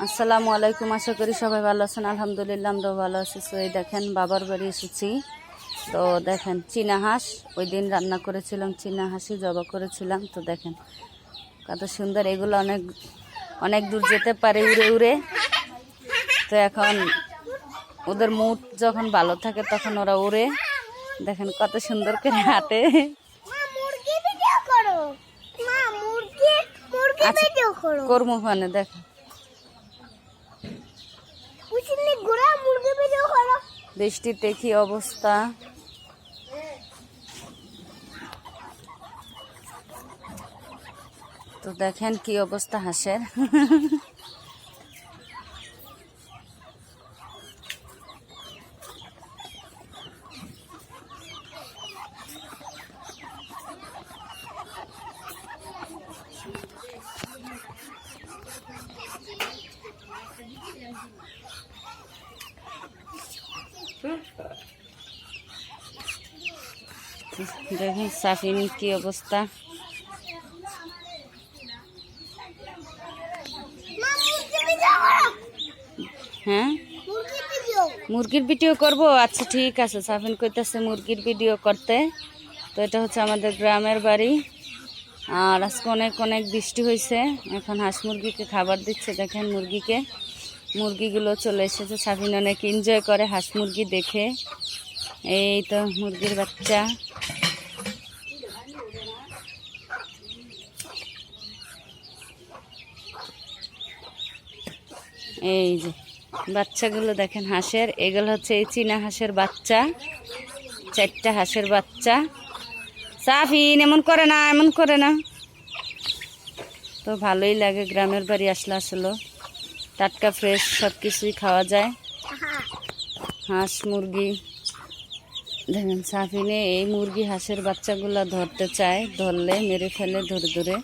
আসসালামু আলাইকুম, আশা করি সবাই ভালো আছেন। আলহামদুলিল্লাহ আমরাও ভালো আছি। তো এই দেখেন বাবার বাড়ি এসেছি। তো দেখেন চীনা হাঁস ওই দিন রান্না করেছিলাম, চীনা হাঁসই জবা করেছিলাম। তো দেখেন কত সুন্দর, এগুলো অনেক অনেক দূর যেতে পারে উড়ে উড়ে। তো এখন ওদের মুড যখন ভালো থাকে তখন ওরা উড়ে, দেখেন কত সুন্দর করে হাঁটে। করবো ওখানে দেখেন বৃষ্টিতে কি অবস্থা। তো দেখেন কি অবস্থা হাঁসের। দেখেন সাফিনের কি অবস্থা। হ্যাঁ, মুরগির ভিডিও করব। আচ্ছা ঠিক আছে, সাফিন কইতাছে মুরগির ভিডিও করতে। তো এটা হচ্ছে আমাদের গ্রামের বাড়ি, আর আজকে অনেক অনেক বৃষ্টি হয়েছে। এখন হাঁস মুরগিকে খাবার দিচ্ছে। দেখেন মুরগিগুলো চলে এসেছে। সাফিন অনেক এনজয় করে হাঁস মুরগি দেখে। এই তো মুরগির বাচ্চা। এই যে বাচ্চাগুলো দেখেন হাঁসের, এগুলো হচ্ছে এই চীনা হাঁসের বাচ্চা, 4টা হাঁসের বাচ্চা। সাফিন এমন করে না, এমন করে না। তো ভালোই লাগে গ্রামের বাড়ি আসলে, আসলে টাটকা ফ্রেশ সব কিছুই খাওয়া যায়। হাঁস মুরগি দেখেন সাফিনে এই মুরগি হাঁসের বাচ্চাগুলো ধরতে চায়, ধরলে মেরে ফেলে ধরে ধরে।